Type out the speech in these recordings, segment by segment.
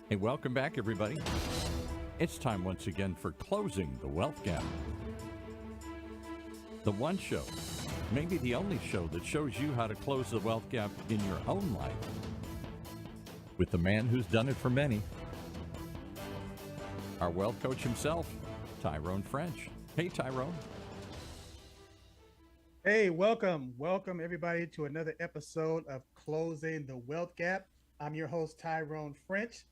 Hey, welcome back, everybody. It's time once again for Closing the Wealth Gap. The one show, maybe the only show that shows you how to close the wealth gap in your own life with the man who's done it for many, our wealth coach himself, Tyrone French. Hey, Tyrone. Hey, welcome everybody to another episode of Closing the Wealth Gap. I'm your host, Tyrone French,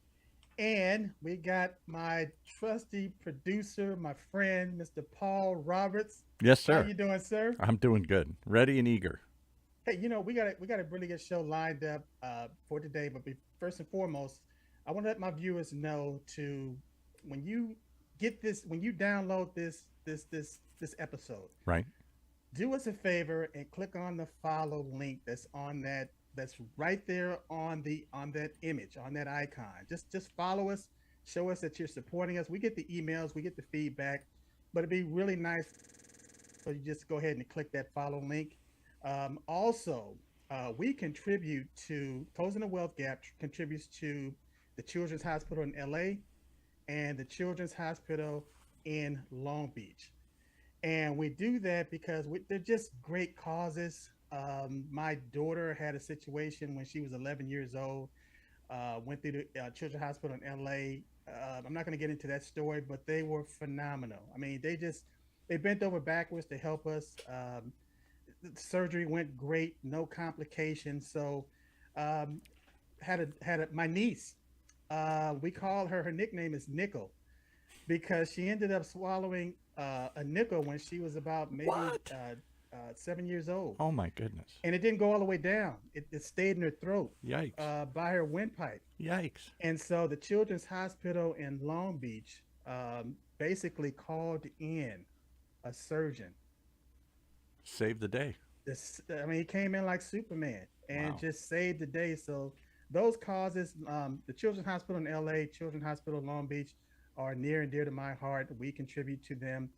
and we got my trusty producer, my friend, Mr. Paul Roberts. Yes, How sir. you doing, sir? I'm doing good. Ready and eager. Hey, we got a really good show lined up for today. But first and foremost, I want to let my viewers know to when you when you download this episode, Right? do us a favor and click on the follow link that's right there on that image, on that icon. Just follow us, show us that you're supporting us. We get the emails, we get the feedback, but it'd be really nice, so you just go ahead and click that follow link. Also, we contribute to Closing the Wealth Gap, contributes to the Children's Hospital in LA and the Children's Hospital in Long Beach. And we do that because they're just great causes. My daughter had a situation when she was 11 years old, went through the Children's Hospital in LA. I'm not going to get into that story, but they were phenomenal. I mean, they bent over backwards to help us. The surgery went great, no complications. So, um, my niece. We call her. Her nickname is Nickel because she ended up swallowing a nickel when she was about maybe What? 7 years old, Oh, my goodness. and it didn't go all the way down. It stayed in her throat Yikes. by her windpipe. Yikes. And so the Children's Hospital in Long Beach basically called in a surgeon. Save the day. I mean, he came in like Superman and Wow. just saved the day. So those causes, the Children's Hospital in LA, Children's Hospital in Long Beach, are near and dear to my heart. We contribute to them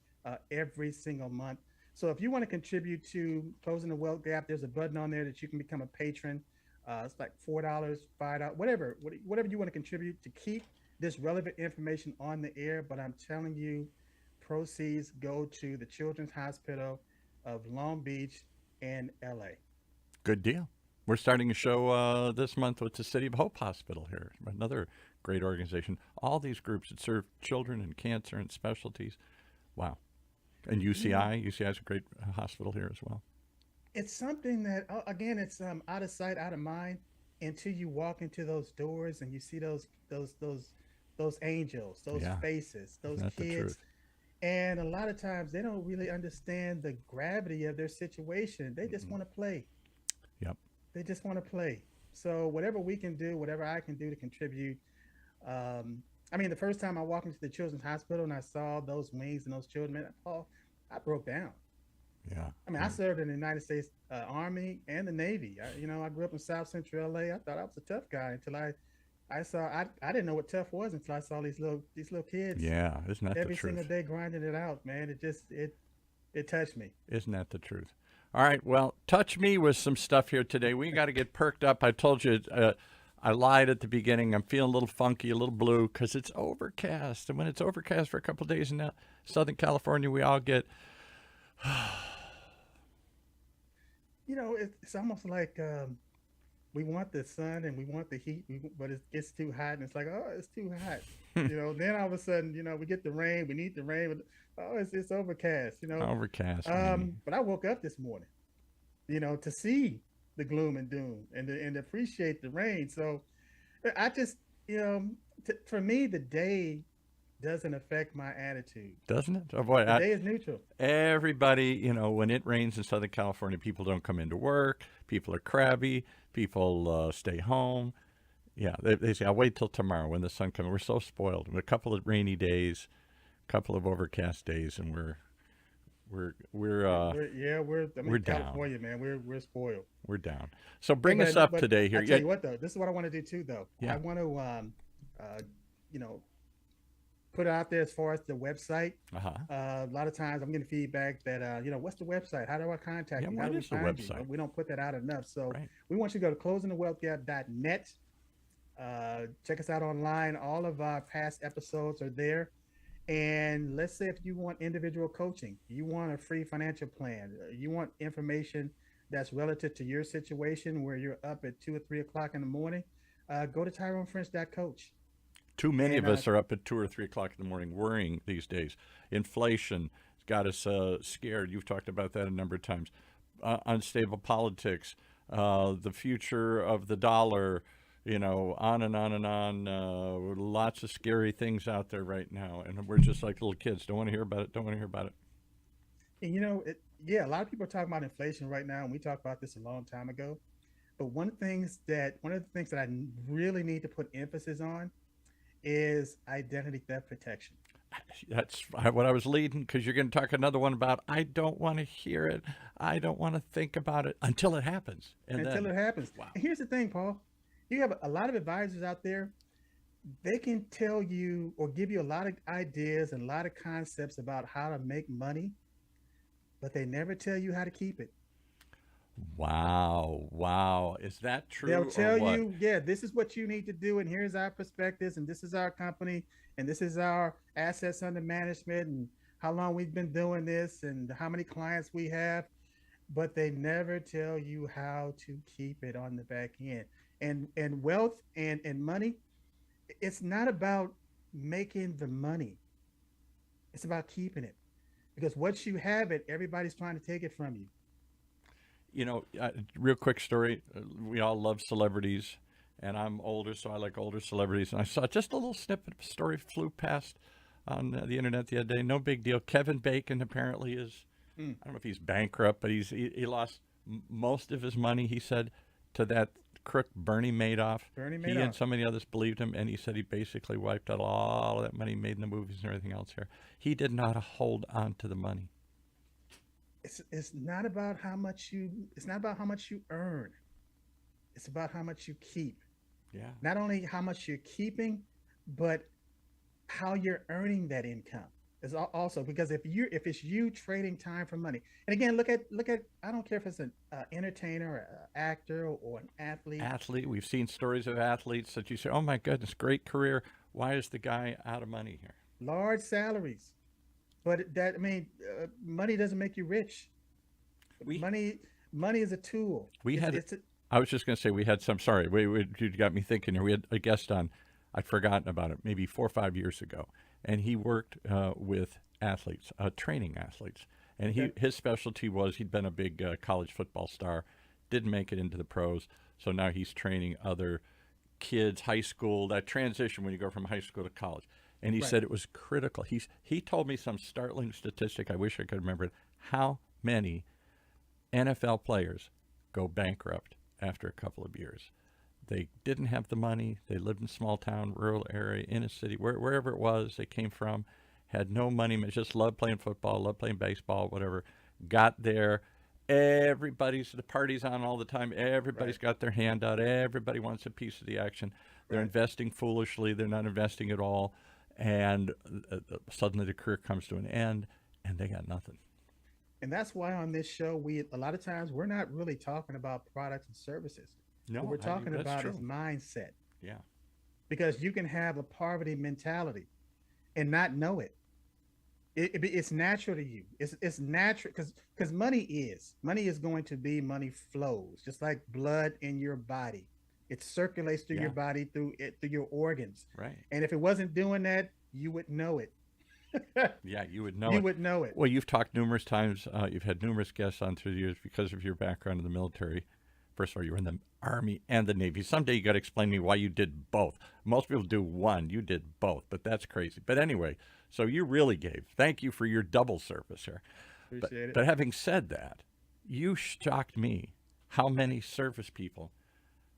every single month. So if you want to contribute to Closing the Wealth Gap, there's a button on there that you can become a patron. It's like $4, $5, whatever you want to contribute to keep this relevant information on the air. But I'm telling you, proceeds go to the Children's Hospital of Long Beach and LA. Good deal. We're starting a show this month with the City of Hope Hospital here, another great organization. All these groups that serve children and cancer and specialties. Wow. And You know, UCI is a great hospital here as well. it's something that again, it's out of sight, out of mind until you walk into those doors and you see those angels, those Yeah, faces, those isn't that the kids. truth? And a lot of times they don't really understand the gravity of their situation. They just Mm-mm. want to play. Yep. They just want to play. So whatever we can do, whatever I can do to contribute. I mean, the first time I walked into the children's hospital and I saw those wings and those children, man, Paul, I broke down. Yeah. I mean, I served in the United States Army and the Navy. I grew up in South Central LA. I thought I was a tough guy until I didn't know what tough was until I saw these little kids Yeah. Isn't that the every single truth? day grinding it out. Man, it touched me. Isn't that the truth? All right. Well, touch me with some stuff here today. We got to get perked up. I told you, I lied at the beginning. I'm feeling a little funky, a little blue because it's overcast. And when it's overcast for a couple of days in Southern California, we all get, It's almost like we want the sun and we want the heat, but it gets too hot, and it's like, oh, it's too hot. Then all of a sudden, we get the rain. We need the rain, but oh, it's overcast. overcast, maybe. But I woke up this morning, to see the gloom and doom and to appreciate the rain. So I just, you know, for me, the day doesn't affect my attitude. Doesn't it? Oh, boy. The day is neutral. Everybody, when it rains in Southern California, people don't come into work. People are crabby. People stay home. Yeah, they say, I'll wait till tomorrow when the sun comes. We're so spoiled. A couple of rainy days, a couple of overcast days, and we're we're uh, I we're mean, down. California, man, we're spoiled. We're down. So Hey, bring us up but today I here. tell Yeah, you what, though, this is what I want to do too, though. I yeah. want to, uh, you know, put it out there as far as the website. Uh huh. A lot of times I'm getting feedback that, what's the website? How do I Yeah. contact you? How What do we is the find you? website? We don't put that out enough. So Right. we want you to go to closingthewealthgap.net. Check us out online. All of our past episodes are there. And let's say if you want individual coaching, you want a free financial plan, you want information that's relative to your situation where you're up at 2 or 3 o'clock in the morning, go to TyroneFrench.coach. Too many And of us are up at 2 or 3 o'clock in the morning worrying these days. Inflation has got us scared. You've talked about that a number of times. Unstable politics, the future of the dollar, on and on and on. Lots of scary things out there right now, and we're just like little kids. Don't want to hear about it. Don't want to hear about it. yeah, a lot of people are talking about inflation right now, and we talked about this a long time ago. But one of the things that I really need to put emphasis on is identity theft protection. That's what I was leading, because you're going to talk another one about I don't want to hear it. I don't want to think about it until it happens. And Until then, it happens. wow. And here's the thing, Paul. You have a lot of advisors out there. They can tell you or give you a lot of ideas and a lot of concepts about how to make money, but they never tell you how to keep it. Wow. Wow. Is that They'll true or tell what? you, yeah, this is what you need to do, and here's our perspectives, and this is our company, and this is our assets under management, and how long we've been doing this, and how many clients we have. But they never tell you how to keep it on the back end. And wealth and money, it's not about making the money. It's about keeping it. Because once you have it, everybody's trying to take it from you. Real quick story. We all love celebrities, and I'm older, so I like older celebrities. And I saw just a little snippet of a story flew past on the internet the other day. No big deal. Kevin Bacon apparently is, Mm. I don't know if he's bankrupt, but he lost most of his money, he said, to that crook Bernie Madoff. Bernie He and Madoff. so many others believed him, and he said he basically wiped out all of that money made in the movies and everything else here. He did not hold on to the money. It's not about how much you it's not about how much you earn. It's about how much you keep. Yeah. Not only how much you're keeping, but how you're earning that income is also because if it's you trading time for money. And again, look at I don't care if it's an entertainer or an actor or an athlete. Athlete. We've seen stories of athletes that you say, "Oh my goodness, great career. Why is the guy out of money here?" Large salaries. But that I mean, money doesn't make you rich. We Money is a tool. we had. It's a, I was just going to say we had some. Sorry, you got me thinking here. We had a guest on. I'd forgotten about it. Maybe 4 or 5 years ago, and he worked with athletes, training athletes, and okay. his specialty was he'd been a big college football star, didn't make it into the pros, so now he's training other kids, high school, that transition when you go from high school to college. And he Right. said it was critical. He told me some startling statistic. I wish I could remember it. How many NFL players go bankrupt after a couple of years? They didn't have the money. They lived in small town, rural area, in a city, wherever it was they came from, had no money, just loved playing football, loved playing baseball, whatever. Got there. The party's on all the time. Everybody's Right. got their hand out. Everybody wants a piece of the action. They're Right. investing foolishly. They're not investing at all. And suddenly the career comes to an end, and they got nothing. And that's why on this show, we a lot of times we're not really talking about products and services. No, What we're talking that's about is true. mindset. Yeah. Because you can have a poverty mentality and not know it. It's natural to you. It's natural because money is going to be money flows just like blood in your body. It circulates through your Yeah. body through your organs. Right. And if it wasn't doing that, you would know it. Yeah, you would know You it. would know it. Well, you've talked numerous times. You've had numerous guests on through the years because of your background in the military. First of all, you were in the Army and the Navy. Someday you got to explain to me why you did both. Most people do one. You did both, but that's crazy. But anyway, so you really gave. Thank you for your double service here. Appreciate it. But having said that, you shocked me how many service people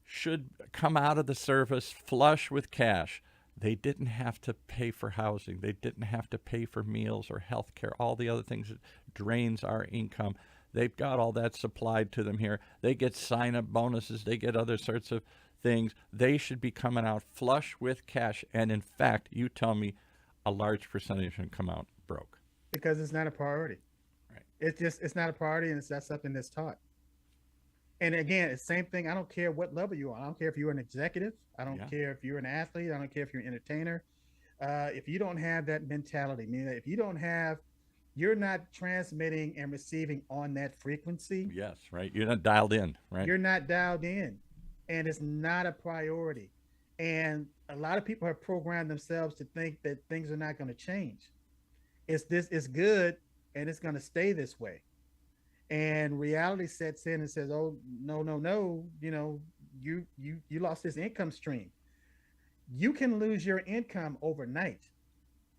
should come out of the service flush with cash. They didn't have to pay for housing. They didn't have to pay for meals or health care, all the other things that drains our income. They've got all that supplied to them here. They get sign-up bonuses. They get other sorts of things. They should be coming out flush with cash. And in fact, you tell me a large percentage should come out broke. Because it's not a priority. Right. It's not a priority, and it's not something that's taught. And again, it's the same thing. I don't care what level you are. I don't care if you're an executive. I don't Yeah. care if you're an athlete. I don't care if you're an entertainer. If you don't have that mentality, meaning that if you don't have, you're not transmitting and receiving on that frequency, Yes, right. You're not dialed in, right? you're not dialed in, and it's not a priority. And a lot of people have programmed themselves to think that things are not going to change. It's good, and it's going to stay this way. And reality sets in and says, "Oh, no, no, no! You lost this income stream. You can lose your income overnight,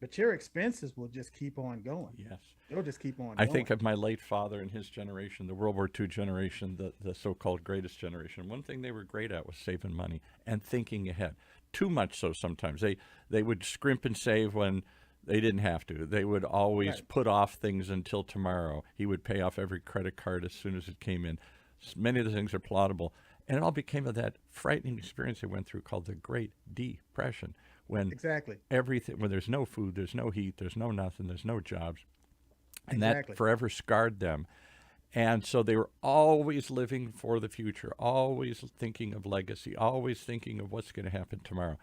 but your expenses will just keep on going. Yes. They'll just keep on I think going." of my late father and his generation, the World War II generation, the so-called greatest generation. One thing they were great at was saving money and thinking ahead. Too much so sometimes. They would scrimp and save when they didn't have to. They would always Right. put off things until tomorrow. He would pay off every credit card as soon as it came in. Many of the things are plausible. And it all became of that frightening experience they went through called the Great Depression, when Exactly. when there's no food, there's no heat, there's no nothing, there's no jobs, and that Exactly. forever scarred them. And so they were always living for the future, always thinking of legacy, always thinking of what's going to happen tomorrow.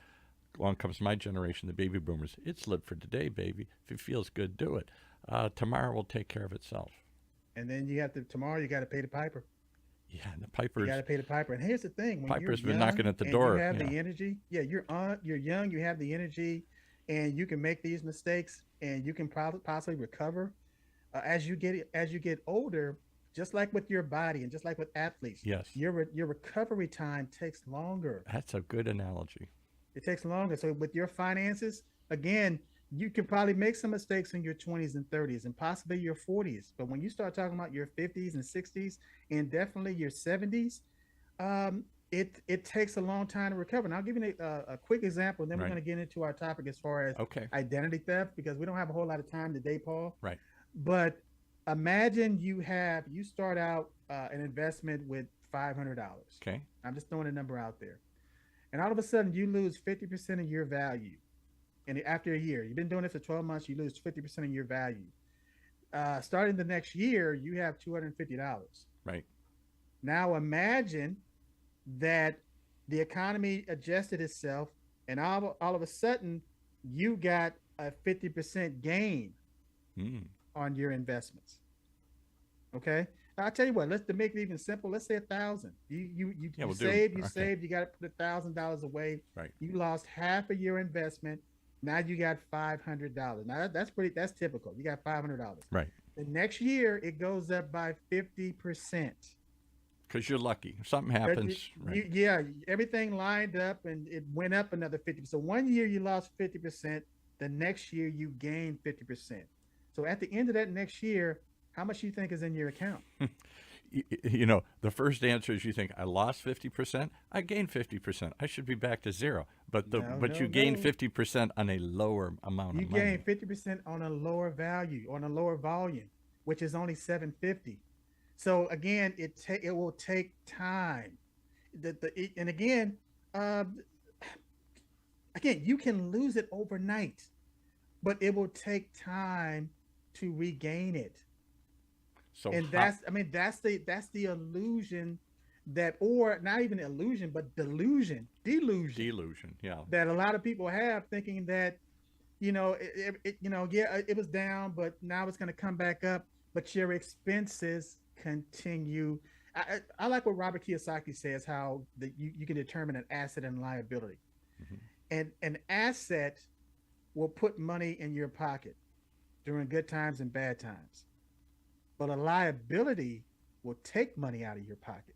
Along comes my generation, the baby boomers. It's live for today, baby. If it feels good, do it. Tomorrow will take care of itself. And then you have to tomorrow. You got to pay the piper. Yeah, and the You got Pipers, to pay the piper. And here's the thing: when you're Pipers been young knocking at the and you door. have Yeah, the energy, yeah, you're young, you have the energy, and you can make these mistakes, and you can probably possibly recover. As you get older, just like with your body, and just like with athletes, yes, your recovery time takes longer. that's a good analogy. It takes longer. So with your finances, again, you can probably make some mistakes in your 20s and 30s and possibly your 40s. But when you start talking about your 50s and 60s and definitely your 70s, it takes a long time to recover. And I'll give you a quick example, and then we're Right. going to get into our topic as far as Okay. identity theft, because we don't have a whole lot of time today, Paul. Right. But imagine you start out an investment with $500. Okay. I'm just throwing a number out there, and all of a sudden you lose 50% of your value. And after a year, you've been doing this for 12 months, you lose 50% of your value. Starting the next year, you have $250. Right. Now imagine that the economy adjusted itself, and all of a sudden you got a 50% gain Mm. on your investments. Okay. Now, I'll tell you what, let's to make it even simple, let's say 1,000. Yeah, You we'll do. saved, you Okay. saved, you got to put $1,000 away. Right. You lost half of your investment. Now you got $500. Now that's typical. You got $500. Right. The next year it goes up by 50%. Because you're lucky. Something happens. Right. Yeah, everything lined up and it went up another 50. So one year you lost 50%. The next year you gained 50%. So at the end of that next year, how much you think is in your account? The first answer is you think I lost 50%, I gained 50%. I should be back to zero. But No, but no, you gained no. 50% on a lower amount You of money. gain 50% on a lower value, on a lower volume, which is only 750. So again, it will take time. And uh, again, you can lose it overnight, but it will take time to regain it. So And how, that's the illusion, that, or not even illusion, but delusion delusion. Yeah. that a lot of people have, thinking that yeah, it was down, but now it's going to come back up. But your expenses continue. I like what Robert Kiyosaki says, how that you can determine an asset and liability. Mhm. And an asset will put money in your pocket during good times and bad times, but a liability will take money out of your pocket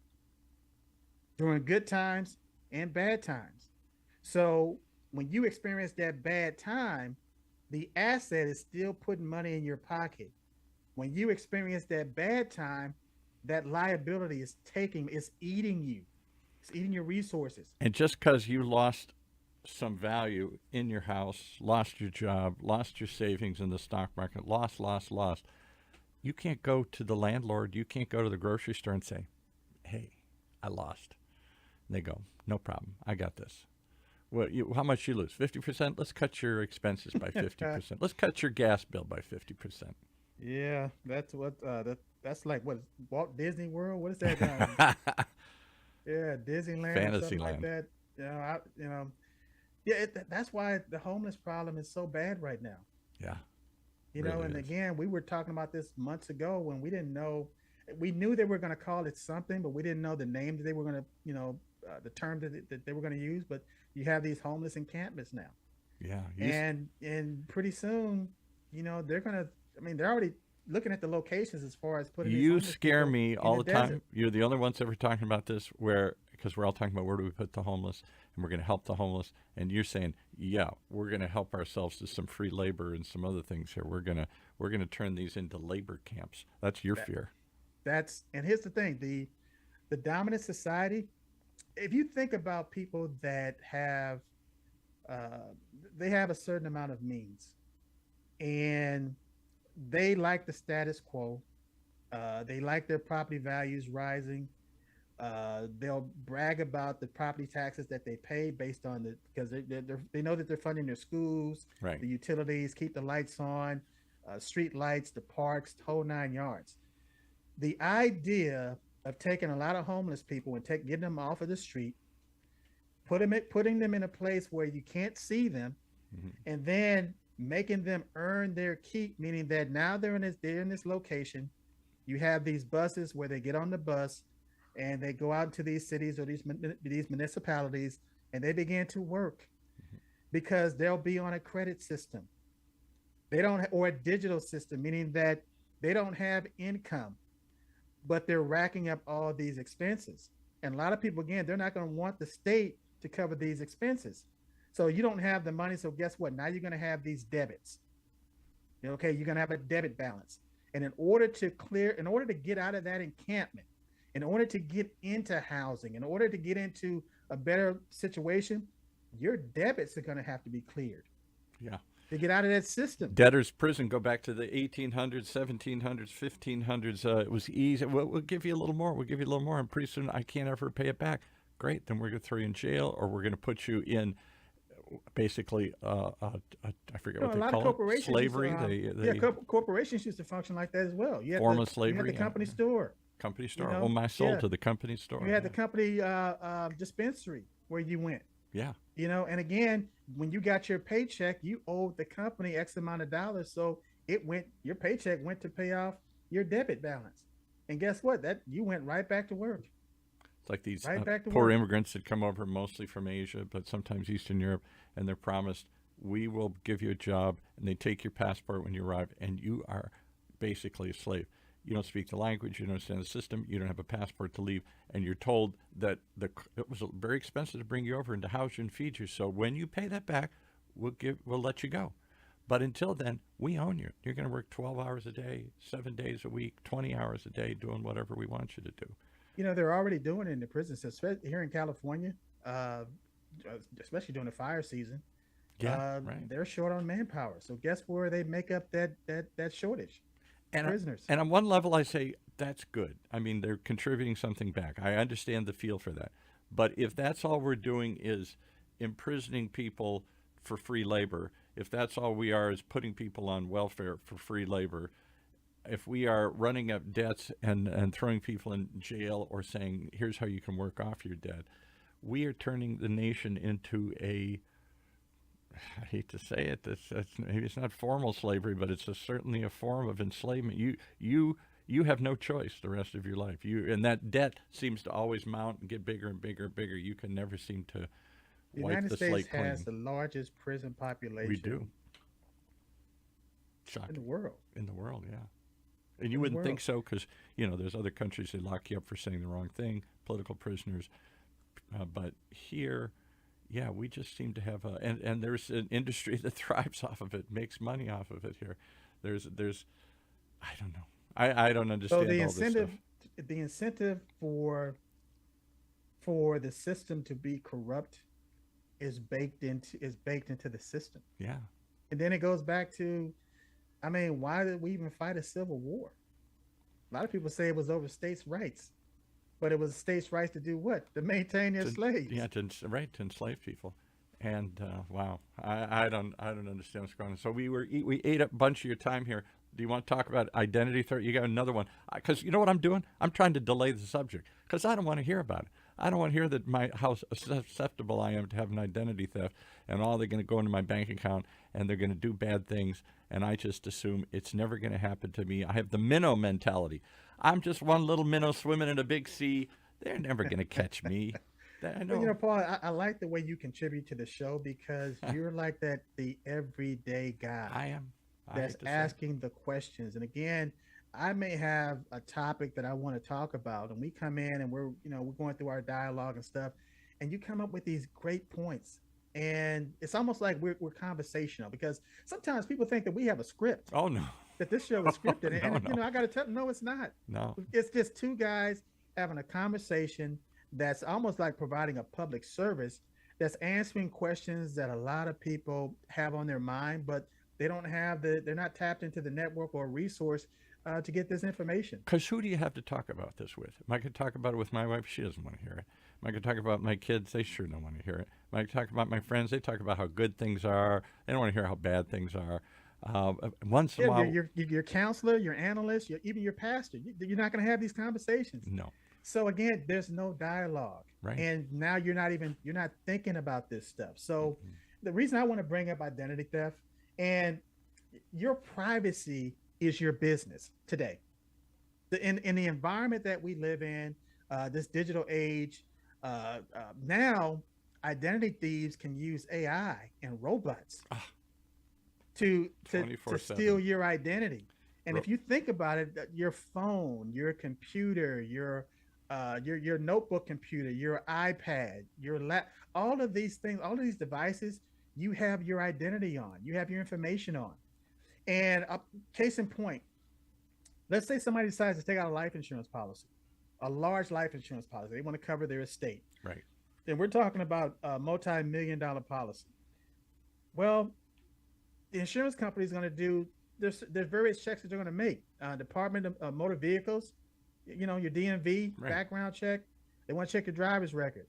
during good times and bad times. So when you experience that bad time, the asset is still putting money in your pocket. When you experience that bad time, that liability is eating you. It's eating your resources. And just because you lost some value in your house, lost your job, lost your savings in the stock market, lost, you can't go to the landlord, you can't go to the grocery store and say, hey, I lost. And they go, no problem, I got this. How much you lose? 50%? Let's cut your expenses by 50%. Let's cut your gas bill by 50%. Yeah, that's what that's like what Walt Disney World. What is that? Yeah, Disneyland or something like Fantasyland. that. Yeah. That's why the homeless problem is so bad right now. Yeah, You know, really and is. again, we were talking about this months ago when we didn't know. We knew they were going to call it something, but we didn't know the name that they were going to, the term that they were going to use. But you have these homeless encampments now, Yeah, and pretty soon, they're going to. I mean, they're already looking at the locations as far as putting these you homeless scare people me in all the the desert. time. You're the only ones ever talking about this, where because we're all talking about where do we put the homeless, and we're going to help the homeless, and you're saying, yeah, we're going to help ourselves to some free labor and some other things here. We're gonna turn these into labor camps. That's your That fear. and here's the thing: the dominant society. If you think about people that uh, they have a certain amount of means, and they like the status quo. They like their property values rising. They'll brag about the property taxes that they pay based on because they know that they're funding their schools, Right. the utilities, keep the lights on, street lights, the parks, the whole 9 yards. The idea of taking a lot of homeless people and getting them off of the street, putting them in a place where you can't see them, Hmm. and then making them earn their keep, meaning that now they're in this location. You have these buses where they get on the bus and they go out to these cities or these municipalities, and they begin to work because they'll be on a credit system. They don't, or a digital system, meaning that they don't have income, but they're racking up all these expenses. And a lot of people, again, they're not going to want the state to cover these expenses. So you don't have the money. So guess what? Now you're going to have these debits. Okay, you're going to have a debit balance. And in order to get out of that encampment, in order to get into housing, in order to get into a better situation, your debits are going to have to be cleared Yeah. to get out of that system. Debtor's prison. Go back to the 1800s, 1700s, 1500s. It was easy. We'll give you a little more. We'll give you a little more, and pretty soon I can't ever pay it back. Great. Then we're going to throw you in jail, or we're going to put you in basically I forget what A they lot of call it, corporations used to, slavery. They yeah, they corporations used to function like that as well. form of You had the slavery. Yeah. company store, Company you store. Oh, know, my soul yeah, to the company store. you had Yeah. the company dispensary where you went. Yeah. And again, when you got your paycheck, you owed the company X amount of dollars. So your paycheck went to pay off your debit balance. And guess what? That you went right back to work, It's like these right back to poor work. immigrants that come over mostly from Asia, but sometimes Eastern Europe, and they're promised, we will give you a job, and they take your passport when you arrive, and you are basically a slave. You don't speak the language, you don't understand the system, you don't have a passport to leave, and you're told that it was very expensive to bring you over and to house you and feed you. So when you pay that back, we'll let you go. But until then, we own you. You're going to work 12 hours a day, 7 days a week, 20 hours a day, doing whatever we want you to do. They're already doing it in the prisons, especially here in California, uh, especially during the fire season. Yeah, right. They're short on manpower. So guess where they make up that shortage? And Prisoners. and on one level, I say that's good. I mean, they're contributing something back. I understand the feel for that. But if that's all we're doing is imprisoning people for free labor, if that's all we are is putting people on welfare for free labor, if we are running up debts and throwing people in jail or saying, here's how you can work off your debt, we are turning the nation into I hate to say it, maybe it's not formal slavery, but it's certainly a form of enslavement. You have no choice the rest of your life. And that debt seems to always mount and get bigger and bigger and bigger. You can never seem to The wipe United the States slate has clean. the largest prison We do. population in the Shocking. world. In the world, yeah. And you In the wouldn't think world. so because, there's other countries that lock you up for saying the wrong thing, political prisoners. But here, yeah, we just seem to have and there's an industry that thrives off of it, makes money off of it here. There's, I don't know. I don't So understand all this stuff. the incentive for the system to be corrupt is baked into the system. Yeah. And then it goes back to, I mean, why did we even fight a civil war? A lot of people say it was over states' rights, but it was states' rights to do what? To maintain their slaves. Yeah, to enslave people. And wow, I don't understand what's going on. So we ate a bunch of your time here. Do you want to talk about identity threat? You got another one. Because you know what I'm doing? I'm trying to delay the subject because I don't want to hear about it. I don't want to hear that how susceptible I am to have an identity theft and all they're going to go into my bank account and they're going to do bad things. And I just assume it's never going to happen to me. I have the minnow mentality. I'm just one little minnow swimming in a big sea. They're never going to catch me. I Well, know. Paul, I like the way you contribute to the show because you're like that the everyday guy I am. I that's hate to say. asking the questions. And again, I may have a topic that I want to talk about, and we come in and we're going through our dialogue and stuff, and you come up with these great points. And it's almost like we're conversational because sometimes people think that we have a script, Oh no. that this show is scripted. No, And, no, I got to tell them, no, it's not. no. It's just two guys having a conversation that's almost like providing a public service that's answering questions that a lot of people have on their mind, but they're not tapped into the network or resource to get this information. Because who do you have to talk about this with? Am I could talk about it with my wife? She doesn't want to hear it. Am I could talk about my kids? They sure don't want to hear it. Am I could talk about my friends? They talk about how good things are. They don't want to hear how bad things are. Once in a Yeah, while, your counselor, your analyst, even your pastor, you're not going to have these conversations. no, So again, there's no dialogue, right? and now you're not thinking about this stuff. So the reason I want to bring up identity theft and your privacy is your business today. In the environment that we live in, this digital age, now identity thieves can use AI and robots to 24/7. steal your identity. And if you think about it, your phone, your computer, your notebook computer, your iPad, your lap, all of these things, all of these devices, you have your identity on, you have your information on. And case in point, let's say somebody decides to take out a life insurance policy, a large life insurance policy. They want to cover their estate. Right. Then we're talking about a multi-million-dollar policy. Well, the insurance company is going to do there's various checks that they're going to make. Department of Motor Vehicles, your DMV Right. background check. They want to check your driver's record.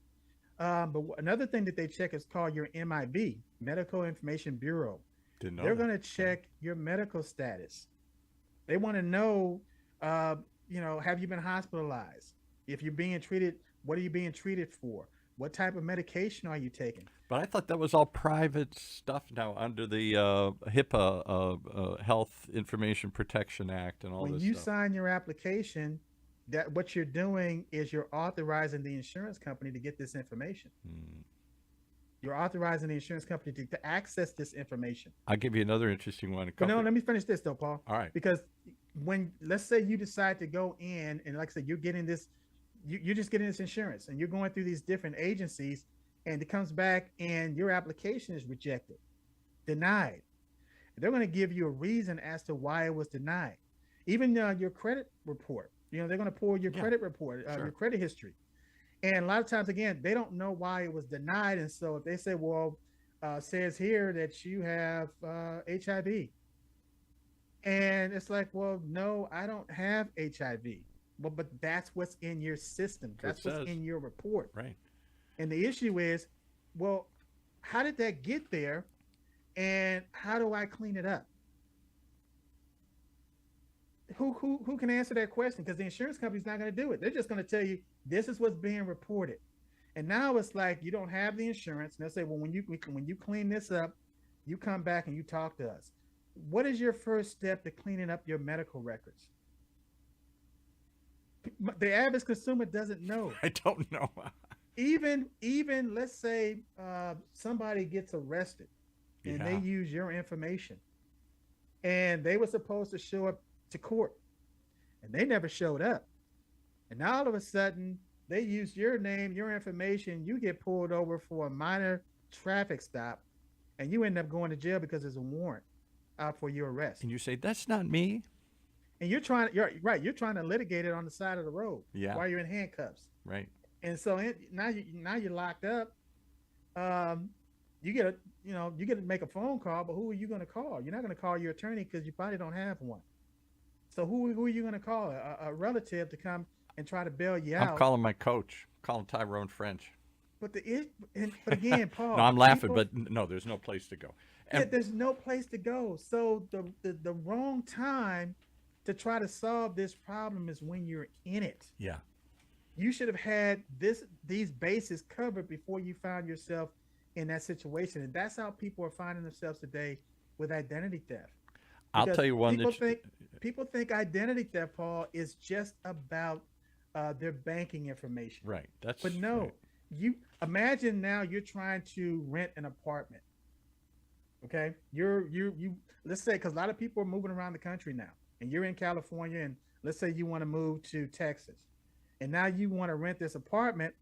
But another thing that they check is called your MIB, Medical Information Bureau. Didn't know They're that. going to check your medical status. They want to know, have you been hospitalized? If you're being treated, what are you being treated for? What type of medication are you taking? But I thought that was all private stuff now under the HIPAA, Health Information Protection Act, and all When this you stuff. sign your application, that what you're doing is you're authorizing the insurance company to get this information. You're authorizing the insurance company to access this information. I'll give you another interesting one. But no, let me finish this though, Paul. All right. Because let's say you decide to go in and like I said, you're getting this, you're just getting this insurance and you're going through these different agencies and it comes back and your application is rejected, denied. They're going to give you a reason as to why it was denied. Even your credit report, they're going to pull your credit report, Sure. your credit history. And a lot of times, again, they don't know why it was denied. And so if they say, well, says here that you have HIV. And it's like, well, no, I don't have HIV. Well, but that's what's in your system. That's what's in your report. Right. And the issue is, well, how did that get there? And how do I clean it up? Who can answer that question? Because the insurance company's not going to do it. They're just going to tell you this is what's being reported. And now it's like you don't have the insurance. And they'll say, well, when you clean this up, you come back and you talk to us. What is your first step to cleaning up your medical records? The average consumer doesn't know. I don't know. Even let's say somebody gets arrested and they use your information and they were supposed to show up to court and they never showed up. And now all of a sudden they use your name, your information, you get pulled over for a minor traffic stop and you end up going to jail because there's a warrant out for your arrest. And you say, that's not me. And you're trying to litigate it on the side of the road while you're in handcuffs. Right. And so now you're locked up. You get to make a phone call, but who are you going to call? You're not going to call your attorney because you probably don't have one. So who are you going to call? A relative to come and try to bail you out? I'm calling my coach. I'm calling Tyrone French. but but again, No, Paul, I'm laughing, people, but no, there's no place to go. yeah, And there's no place to go. So the wrong time to try to solve this problem is when you're in it. yeah, You should have had these bases covered before you found yourself in that situation. And that's how people are finding themselves today with identity theft. I'll tell Because you one that people think identity theft, Paul, is just about their banking information. right. That's But right. no, you imagine now you're trying to rent an apartment. Okay, you let's say, because a lot of people are moving around the country now, and you're in California, and let's say you want to move to Texas, and now you want to rent this apartment,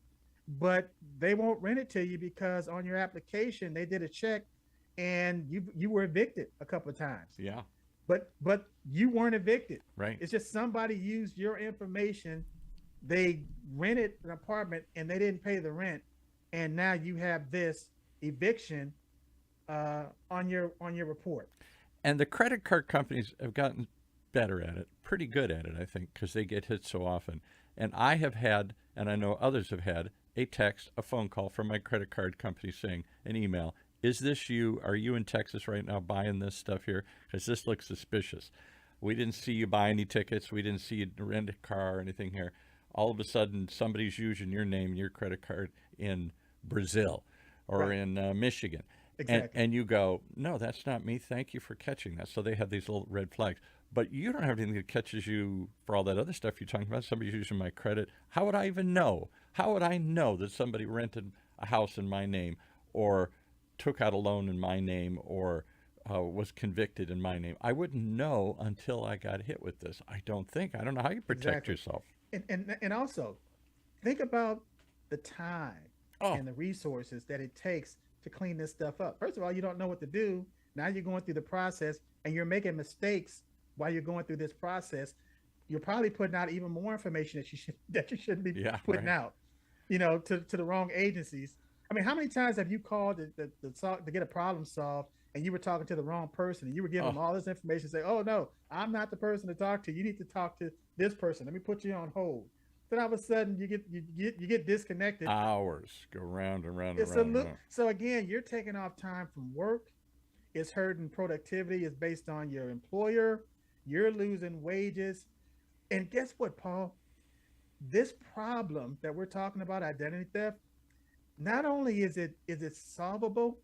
but they won't rent it to you because on your application they did a check, and you were evicted a couple of times, Yeah, but you weren't evicted. right. It's just somebody used your information. They rented an apartment and they didn't pay the rent, and now you have this eviction on your report. And the credit card companies have gotten better at it, pretty good at it, I think, because they get hit so often. And I have had, and I know others have had, a text, a phone call from my credit card company saying, an email, is this you? Are you in Texas right now buying this stuff here? Because this looks suspicious. We didn't see you buy any tickets. We didn't see you rent a car or anything here. All of a sudden, somebody's using your name, your credit card in Brazil or Right. in Michigan. Exactly. And you go, no, that's not me. Thank you for catching that. So they have these little red flags. But you don't have anything that catches you for all that other stuff you're talking about. Somebody's using my credit. How would I even know? How would I know that somebody rented a house in my name or took out a loan in my name or was convicted in my name? I wouldn't know until I got hit with this. I don't think. I don't know how you protect Exactly. yourself. And also think about the time Oh, and the resources that it takes to clean this stuff up. First of all, you don't know what to do. Now you're going through the process and you're making mistakes while you're going through this process. You're probably putting out even more information that you shouldn't be yeah, putting right. out, to the wrong agencies. I mean, how many times have you called to get a problem solved and you were talking to the wrong person and you were giving Oh, them all this information, say, oh no, I'm not the person to talk to. You need to talk to this person. Let me put you on hold. Then all of a sudden you get disconnected. hours go round and round and It's a round and look. round. So again, you're taking off time from work. It's hurting productivity. It's based on your employer. You're losing wages. And guess what, Paul? This problem that we're talking about, identity theft, not only is it solvable,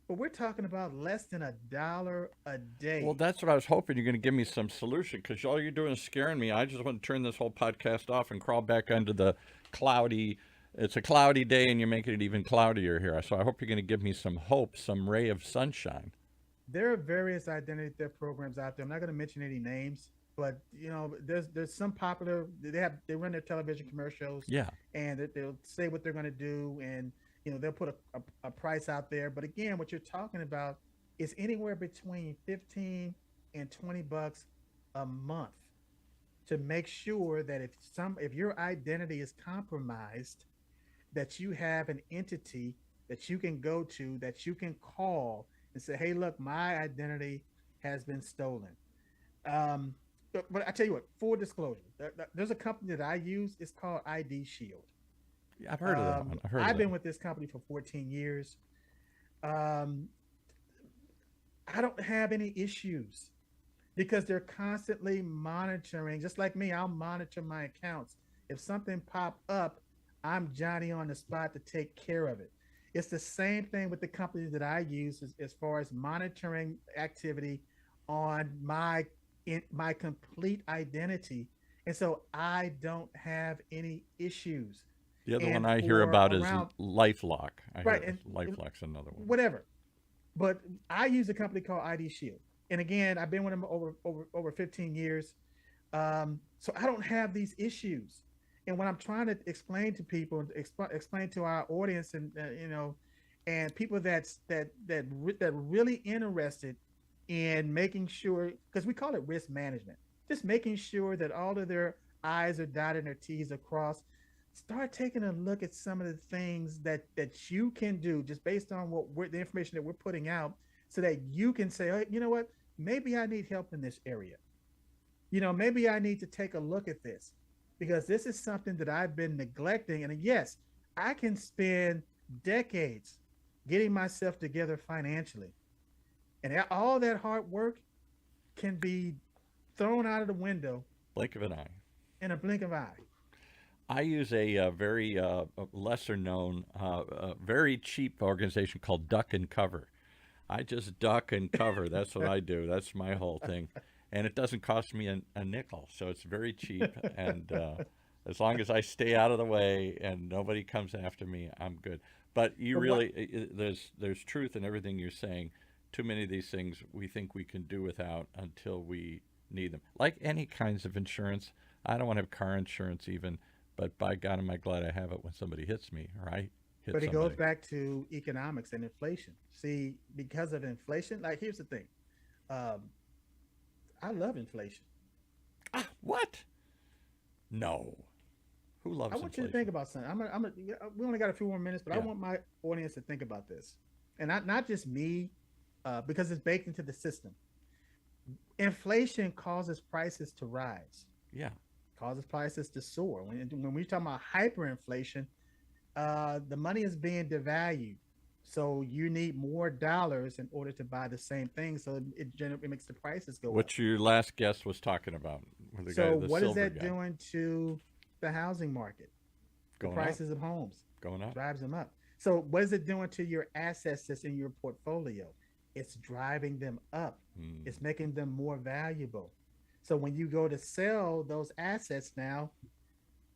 but we're talking about less than $1 a Well, day. that's what I was hoping you're going to give me some solution because all you're doing is scaring me. I just want to turn this whole podcast off and crawl back under the cloudy. It's a cloudy day and you're making it even cloudier here. So I hope you're going to give me some hope, some ray of sunshine. There are various identity theft programs out there. I'm not going to mention any names, but there's some popular. They run their television commercials, Yeah. and they'll say what they're going to do, and they'll put a price out there. But again, what you're talking about is anywhere between 15 and $20 a month to make sure that if your identity is compromised, that you have an entity that you can go to, that you can call and say, hey, look, my identity has been stolen. Um, but I tell you what, full disclosure, there's a company that I use. It's called ID Shield. Yeah, I've heard of that one. I've heard of I've that been one. with this company for 14 years. Um, I don't have any issues because they're constantly monitoring. Just like me, I'll monitor my accounts. If something pop up, I'm Johnny on the spot to take care of it. It's the same thing with the company that I use as far as monitoring activity on my complete identity, and so I don't have any issues. The other one And I hear for about is around LifeLock. I right, hear and LifeLock's another one. whatever, but I use a company called ID Shield. And again, I've been with them over 15 years. So I don't have these issues. And when I'm trying to explain to people, explain to our audience, and and people that really interested in making sure, because we call it risk management, just making sure that all of their I's are dotted and their T's are crossed. Start taking a look at some of the things that you can do just based on the information that we're putting out, so that you can say, hey, you know what, maybe I need help in this area. Maybe I need to take a look at this because this is something that I've been neglecting. And yes, I can spend decades getting myself together financially. And all that hard work can be thrown out of the window Blink of an eye. in a blink of an eye. I use a very lesser known, very cheap organization called Duck and Cover. I just duck and cover. That's what I do. That's my whole thing. And it doesn't cost me a nickel. So it's very cheap. And as long as I stay out of the way and nobody comes after me, I'm good. But you But what really, there's truth in everything you're saying. Too many of these things we think we can do without until we need them. Like any kinds of insurance. I don't want to have car insurance even, but by God, am I glad I have it when somebody hits me or I hit but it goes somebody. back to economics and inflation. See, because of inflation, like here's the thing. Um, I love inflation. Ah, what? No. Who I loves want you to think inflation? about something. We only got a few more minutes, but I Yeah. want my audience to think about this, and not just me, because it's baked into the system. Inflation causes prices to rise, Yeah. causes prices to soar. When we talk about hyperinflation, the money is being devalued. So you need more dollars in order to buy the same thing. So it makes the prices go up. What your last guest was talking about with the guy, So the what is silver that guy, doing to the housing market? The going up, prices of homes going up. drives them up. So what is it doing to your assets that's in your portfolio? It's driving them up. Hmm. It's making them more valuable. So when you go to sell those assets now,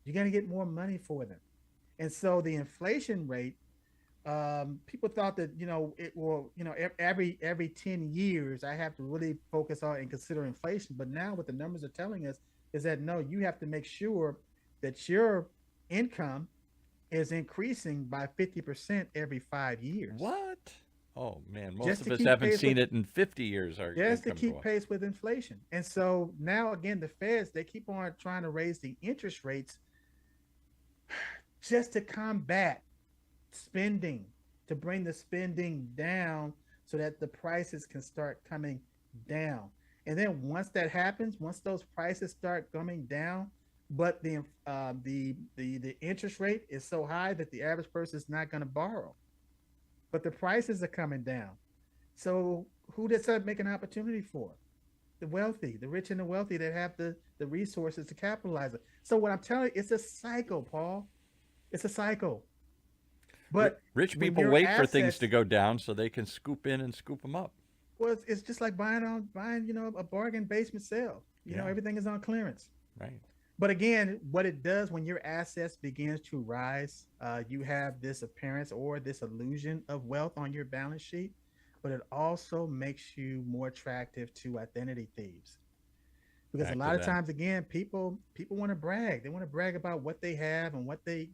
you're going to get more money for them. And so the inflation rate, people thought that it will every 10 years I have to really focus on and consider inflation. But now what the numbers are telling us is that no, you have to make sure that your income is increasing by 50% every 5 years What? Oh man, most just of to us keep haven't pace seen with it in 50 years. Our just to income go keep up. pace with inflation. And so now again, the feds, they keep on trying to raise the interest rates just to combat spending, to bring the spending down so that the prices can start coming down. And then once that happens, once those prices start coming down, but the interest rate is so high that the average person is not going to borrow, but the prices are coming down. So who does that make an opportunity for? The wealthy, the rich and the wealthy that have the resources to capitalize it. So what I'm telling you, it's a cycle, Paul. It's a cycle. But Rich when people your wait for things to assets, go down so they can scoop in and scoop them up. well, it's just like buying a bargain basement sale. Yeah, Everything is on clearance. right. But again, what it does when your assets begins to rise, you have this appearance or this illusion of wealth on your balance sheet, but it also makes you more attractive to identity thieves. Because a Back to lot of that. times, again, people want to brag. They want to brag about what they have and what they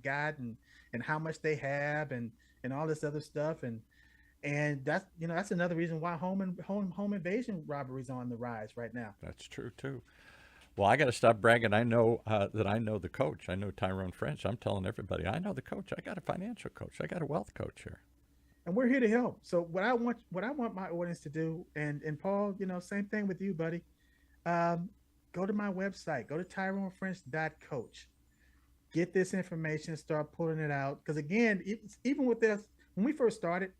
got and how much they have and all this other stuff. And that's another reason why home invasion robberies on the rise right now. That's true too. Well, I got to stop bragging. I know that I know the coach. I know Tyrone French. I'm telling everybody, I know the coach. I got a financial coach. I got a wealth coach here. And we're here to help. So what I want my audience to do, and Paul, same thing with you, buddy. Um, Go to my website. Go to TyroneFrench.coach. Get this information. Start pulling it out. Because again, even with this, when we first started,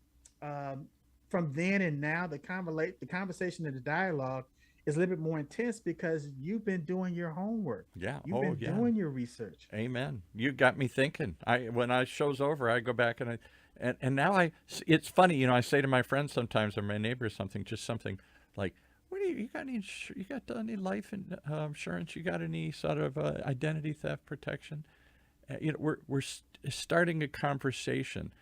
um, from then and now, the conversation and the dialogue is a little bit more intense because you've been doing your homework. Yeah. You've Oh, been yeah. doing your research. Amen. You got me thinking. I when I show's over, I go back and now it's funny, I say to my friends sometimes or my neighbors something, just something like, "What do you got you got any life insurance? You got any sort of identity theft protection?" We're starting a conversation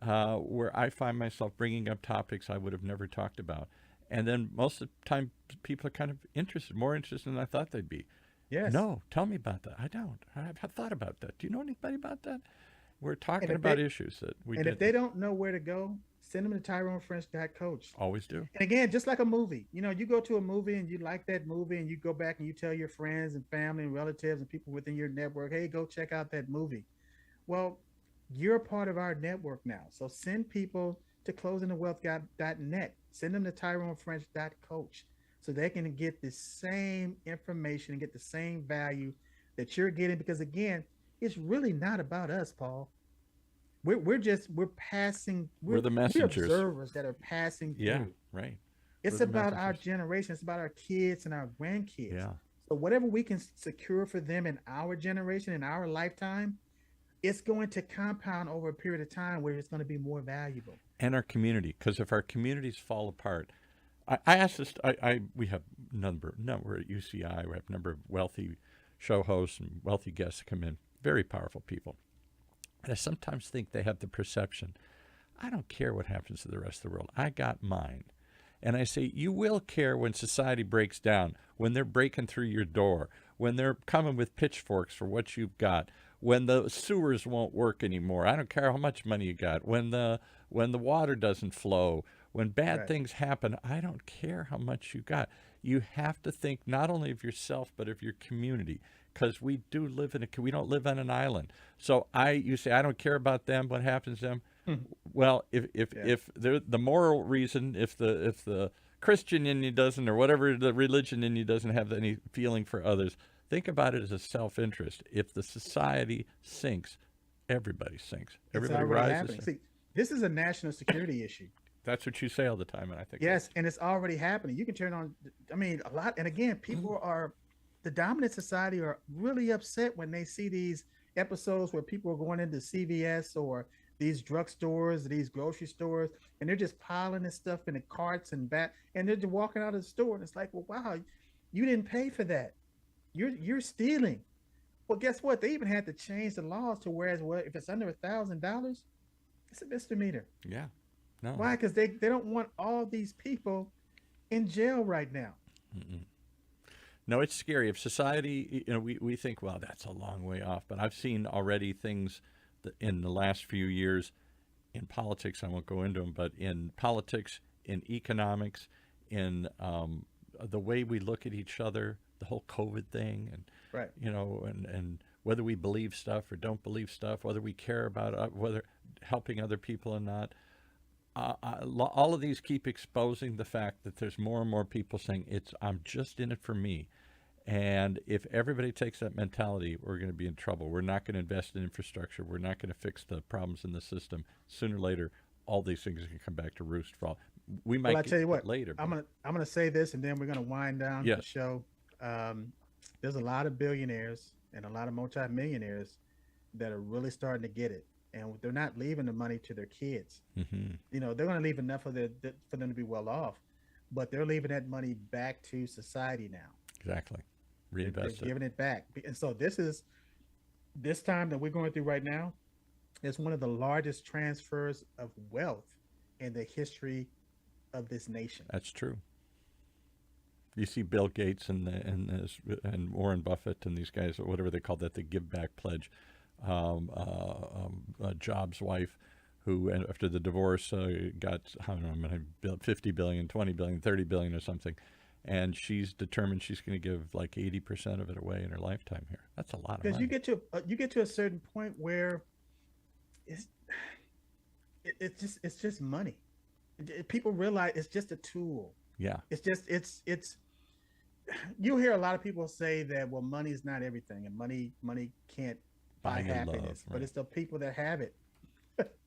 where I find myself bringing up topics I would have never talked about, and then most of the time people are kind of interested, more interested than I thought they'd be. Yes. No, tell me about that. I don't. I've thought about that. Do you know anybody about that? We're And talking if about they issues that we and if they didn't don't know where to go, send them to TyroneFrench.coach. always do. And again, just like a movie, you go to a movie and you like that movie and you go back and you tell your friends and family and relatives and people within your network, hey, go check out that movie. Well, you're a part of our network now. So send people to closingthewealth.net. Send them to TyroneFrench.coach so they can get the same information and get the same value that you're getting. Because again, it's really not about us, Paul. we're passing. We're the We're messengers. observers that are passing Yeah, through. right. We're It's the about our messengers. generation. It's about our kids and our grandkids. Yeah. So whatever we can secure for them in our generation, in our lifetime, it's going to compound over a period of time where it's going to be more valuable. And our community, because if our communities fall apart, I asked this. We have number at UCI. We have a number of wealthy show hosts and wealthy guests that come in. Very powerful people. And I sometimes think they have the perception, I don't care what happens to the rest of the world. I got mine. And I say, you will care when society breaks down, when they're breaking through your door, when they're coming with pitchforks for what you've got, when the sewers won't work anymore. I don't care how much money you got. When the water doesn't flow, when bad Right. things happen, I don't care how much you got. You have to think not only of yourself but of your community, because we do live in a we don't live on an island. So you say I don't care about them. What happens to them? Well, Yeah. if the moral reason, if the Christian in you doesn't, or whatever the religion in you doesn't have any feeling for others, think about it as a self-interest. If the society sinks, everybody sinks. It's Everybody already rises. happening. See, this is a national security issue. That's what you say all the time, and I think Yes, and it's already happening. You can turn on, I mean, a lot. And again, people are, the dominant society are really upset when they see these episodes where people are going into CVS or these drugstores, these grocery stores, and they're just piling this stuff in the carts and back, and they're just walking out of the store, and it's like, well, wow, you didn't pay for that. You're stealing. Well, guess what? They even had to change the laws to whereas, well, if it's under $1,000, it's a misdemeanor. yeah, no, Why? Because they don't want all these people in jail right now. no, it's scary. If society, we think, well, that's a long way off, but I've seen already things that in the last few years in politics. I won't go into them, but in politics, in economics, in the way we look at each other, the whole COVID thing, and Right. and whether we believe stuff or don't believe stuff, whether we care about whether helping other people or not. All of these keep exposing the fact that there's more and more people saying I'm just in it for me. And if everybody takes that mentality, we're going to be in trouble. We're not going to invest in infrastructure. We're not going to fix the problems in the system. Sooner or later, all these things are going to come back to roost for all. We might Well, I get tell you it what, later. I'm gonna say this, and then we're gonna wind down the Yes. show. Um, there's a lot of billionaires and a lot of multimillionaires that are really starting to get it, and they're not leaving the money to their kids. Hmm. They're gonna leave enough of for them to be well off, but they're leaving that money back to society now. Exactly. They're Reinvest it. giving it back, and so this time that we're going through right now is one of the largest transfers of wealth in the history of this nation. That's true. You see Bill Gates and Warren Buffett and these guys, or whatever they call that, the Give Back Pledge. Jobs' wife, who after the divorce got, I don't know, I'm going to build 50 billion, 20 billion, 30 billion or something, and she's determined she's going to give like 80% of it away in her lifetime here. That's a lot of Because money. you get to a certain point where it's it's just money. People realize it's just a tool. Yeah, It's just it's you hear a lot of people say that, well, money is not everything, and money can't buy buying and happiness, love, but right? it's the people that have it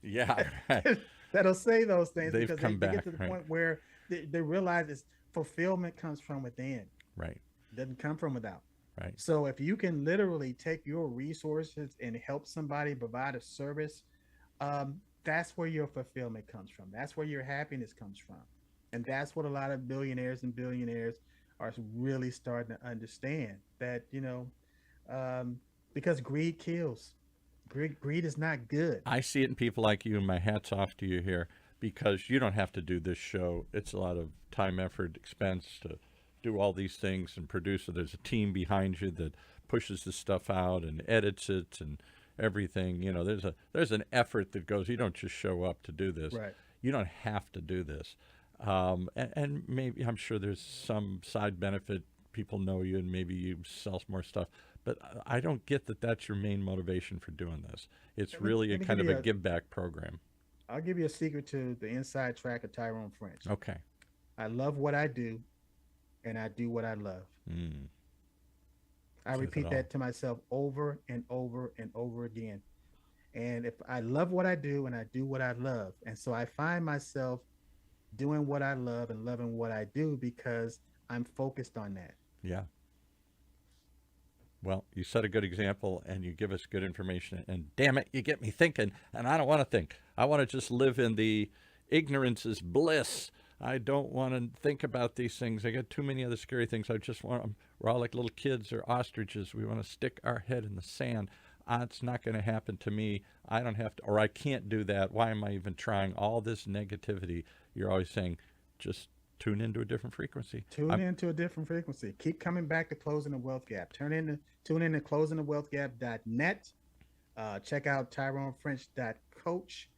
Yeah, right. that'll say those things, They've because come they back, get to the right. point where they realize it's fulfillment comes from within. Right, It doesn't come from without. right. So if you can literally take your resources and help somebody provide a service, that's where your fulfillment comes from. That's where your happiness comes from. And that's what a lot of billionaires and billionaires are really starting to understand, that, because greed kills. Greed is not good. I see it in people like you, and my hat's off to you here, because you don't have to do this show. It's a lot of time, effort, expense to do all these things and produce it. There's a team behind you that pushes the stuff out and edits it and everything. There's an effort that goes. You don't just show up to do this. Right. You don't have to do this. And maybe I'm sure there's some side benefit. People know you, and maybe you sell more stuff. But I don't get that that's your main motivation for doing this. It's Let me- really a let me kind give of you a give back program. I'll give you a secret to the inside track of Tyrone French. Okay. I love what I do, and I do what I love. Mm. I Says it repeat all. that to myself over and over and over again. And if I love what I do and I do what I love, and so I find myself doing what I love and loving what I do because I'm focused on that. Yeah. Well, you set a good example and you give us good information. And damn it, you get me thinking. And I don't want to think. I want to just live in the ignorance is bliss. I don't want to think about these things. I got too many other scary things. I just want, we're all like little kids or ostriches. We want to stick our head in the sand. It's not going to happen to me. I don't have to, or I can't do that. Why am I even trying? All this negativity. You're always saying, just tune into a different frequency. Tune into a different frequency. Keep coming back to Closing the Wealth Gap. Tune in to closingthewealthgap.net. Check out TyroneFrench.coach.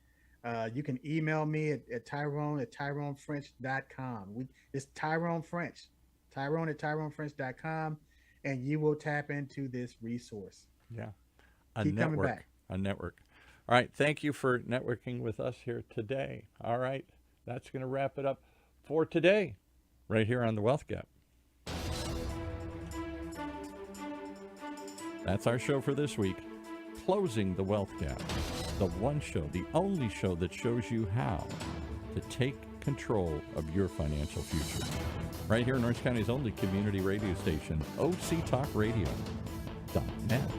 You can email me at Tyrone at TyroneFrench.com. It's Tyrone French. Tyrone at TyroneFrench.com. And you will tap into this resource. Yeah. Keep coming back. A network. All right. Thank you for networking with us here today. All right. That's going to wrap it up for today, right here on the Wealth Gap. That's our show for this week. Closing the Wealth Gap. The one show, the only show that shows you how to take control of your financial future. Right here in Orange County's only community radio station, OCTalkRadio.net.